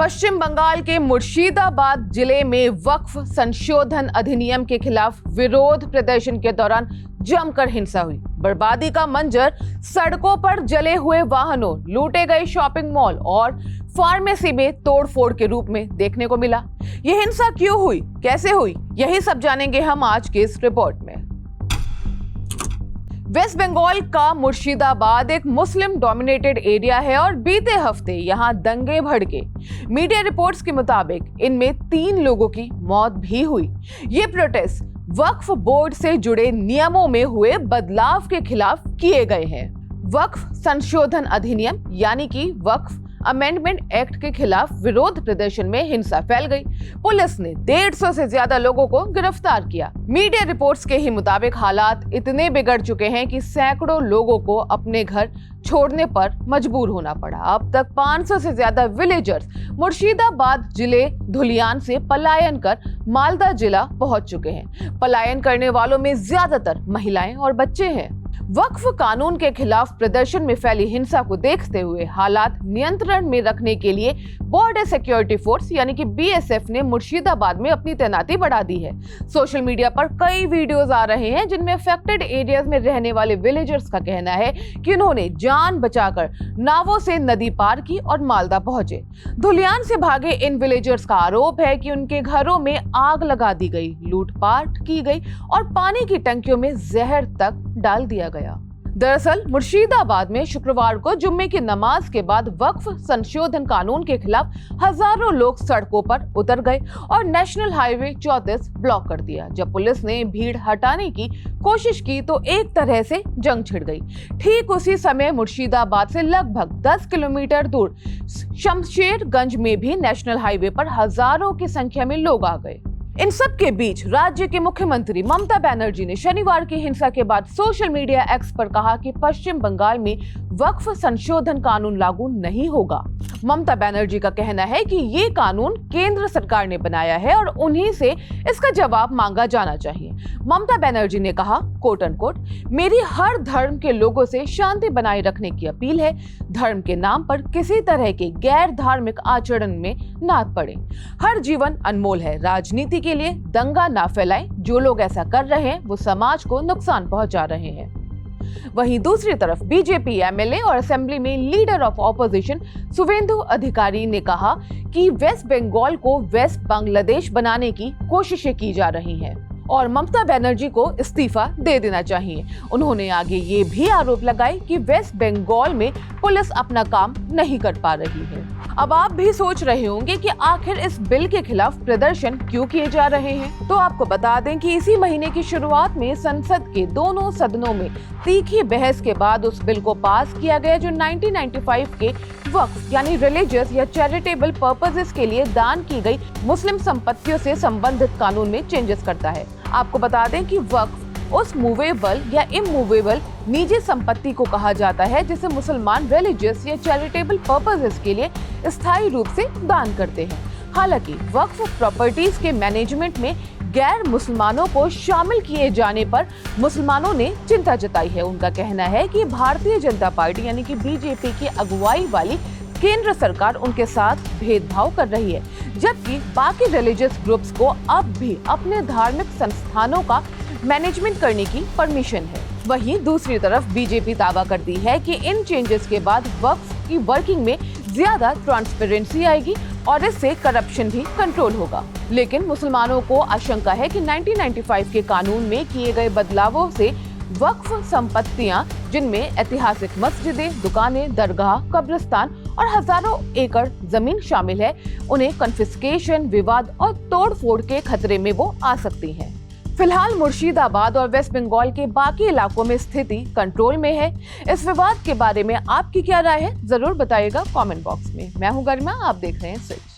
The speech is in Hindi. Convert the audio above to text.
पश्चिम बंगाल के मुर्शिदाबाद जिले में वक्फ संशोधन अधिनियम के खिलाफ विरोध प्रदर्शन के दौरान जमकर हिंसा हुई। बर्बादी का मंजर सड़कों पर जले हुए वाहनों, लूटे गए शॉपिंग मॉल और फार्मेसी में तोड़फोड़ के रूप में देखने को मिला। यह हिंसा क्यों हुई, कैसे हुई, यही सब जानेंगे हम आज के इस रिपोर्ट में। वेस्ट बंगाल का मुर्शिदाबाद एक मुस्लिम डोमिनेटेड एरिया है और बीते हफ्ते यहां दंगे भड़के। मीडिया रिपोर्ट्स के मुताबिक इनमें 3 लोगों की मौत भी हुई। ये प्रोटेस्ट वक्फ बोर्ड से जुड़े नियमों में हुए बदलाव के खिलाफ किए गए हैं। वक्फ संशोधन अधिनियम यानी कि वक्फ अमेंडमेंट एक्ट के खिलाफ विरोध प्रदर्शन में हिंसा फैल गई। पुलिस ने 150 से ज्यादा लोगों को गिरफ्तार किया। मीडिया रिपोर्ट्स के ही मुताबिक हालात इतने बिगड़ चुके हैं कि सैकड़ों लोगों को अपने घर छोड़ने पर मजबूर होना पड़ा। अब तक 500 से ज्यादा विलेजर्स मुर्शिदाबाद जिले धुलियान से पलायन कर मालदा जिला पहुंच चुके हैं। पलायन करने वालों में ज्यादातर महिलाएं और बच्चे हैं। वक्फ कानून के खिलाफ प्रदर्शन में फैली हिंसा को देखते हुए हालात नियंत्रण में रखने के लिए बॉर्डर सिक्योरिटी फोर्स यानी कि बीएसएफ ने मुर्शिदाबाद में अपनी तैनाती बढ़ा दी है। सोशल मीडिया पर कई वीडियोस आ रहे हैं जिनमें अफेक्टेड एरियाज में रहने वाले विलेजर्स का कहना है कि उन्होंने जान बचाकर नावों से नदी पार की और मालदा पहुंचे। धुलियान से भागे इन विलेजर्स का आरोप है कि उनके घरों में आग लगा दी गई, लूटपाट की गई और पानी की टंकियों में जहर तक डाल दिया गया। दरअसल मुर्शिदाबाद में शुक्रवार को जुम्मे की नमाज के बाद वक्फ संशोधन कानून के खिलाफ हजारों लोग सड़कों पर उतर गए और नेशनल हाईवे 34 ब्लॉक कर दिया। जब पुलिस ने भीड़ हटाने की कोशिश की तो एक तरह से जंग छिड़ गई। ठीक उसी समय मुर्शिदाबाद से लगभग 10 किलोमीटर दूर शमशेरगंज में भी नेशनल हाईवे पर हजारों की संख्या में लोग आ गए। इन सब के बीच राज्य के मुख्यमंत्री ममता बनर्जी ने शनिवार की हिंसा के बाद सोशल मीडिया एक्स पर कहा कि पश्चिम बंगाल में वक्फ संशोधन कानून लागू नहीं होगा। ममता बनर्जी का कहना है कि ये कानून केंद्र सरकार ने बनाया है और उन्हीं से इसका जवाब मांगा जाना चाहिए। ममता बनर्जी ने कहा, कोट अनकोट, मेरी हर धर्म के लोगों से शांति बनाए रखने की अपील है। धर्म के नाम पर किसी तरह के गैर धार्मिक आचरण में ना पड़े। हर जीवन अनमोल है। राजनीति के लिए दंगा ना फैलाएं। जो लोग ऐसा कर रहे हैं वो समाज को नुकसान पहुंचा रहे हैं। वहीं दूसरी तरफ बीजेपी एमएलए और असेंबली में लीडर ऑफ ऑपोजिशन शुवेंदु अधिकारी ने कहा कि वेस्ट बंगाल को वेस्ट बांग्लादेश बनाने की कोशिशें की जा रही हैं और ममता बनर्जी को इस्तीफा दे देना चाहिए। उन्होंने आगे ये भी आरोप लगाए कि वेस्ट बंगाल में पुलिस अपना काम नहीं कर पा रही है। अब आप भी सोच रहे होंगे कि आखिर इस बिल के खिलाफ प्रदर्शन क्यों किए जा रहे हैं। तो आपको बता दें कि इसी महीने की शुरुआत में संसद के दोनों सदनों में तीखी बहस के बाद उस बिल को पास किया गया जो 1995 के वक्फ यानी रिलीजियस या चैरिटेबल पर्पसेस के लिए दान की गई मुस्लिम संपत्तियों से संबंधित कानून में चेंजेस करता है। आपको बता दें कि वक्फ उस मूवेबल या इमूवेबल निजी संपत्ति को कहा जाता है जिसे मुसलमान रिलीजियस या चैरिटेबल पर्पसेस के लिए स्थायी रूप से दान करते हैं। हालांकि वक्फ प्रॉपर्टीज के मैनेजमेंट में गैर मुसलमानों को शामिल किए जाने पर मुसलमानों ने चिंता जताई है। उनका कहना है कि भारतीय जनता पार्टी यानी कि बीजेपी की अगुवाई वाली केंद्र सरकार उनके साथ भेदभाव कर रही है, जबकि बाकी रिलीजियस ग्रुप्स को अब भी अपने धार्मिक संस्थानों का मैनेजमेंट करने की परमिशन है। वहीं दूसरी तरफ बीजेपी दावा करती है कि इन चेंजेस के बाद वक्फ की वर्किंग में ज्यादा ट्रांसपेरेंसी आएगी और इससे करप्शन भी कंट्रोल होगा। लेकिन मुसलमानों को आशंका है कि 1995 के कानून में किए गए बदलावों से वक्फ संपत्तियां, जिनमें ऐतिहासिक मस्जिदें, दुकानें, दरगाह, कब्रिस्तान और हजारों एकड़ जमीन शामिल है, उन्हें कन्फिस्केशन, विवाद और तोड़फोड़ के खतरे में वो आ सकती हैं। फिलहाल मुर्शिदाबाद और वेस्ट बंगाल के बाकी इलाकों में स्थिति कंट्रोल में है। इस विवाद के बारे में आपकी क्या राय है, जरूर बताइएगा कमेंट बॉक्स में। मैं हूं गरिमा, आप देख रहे हैं स्विच।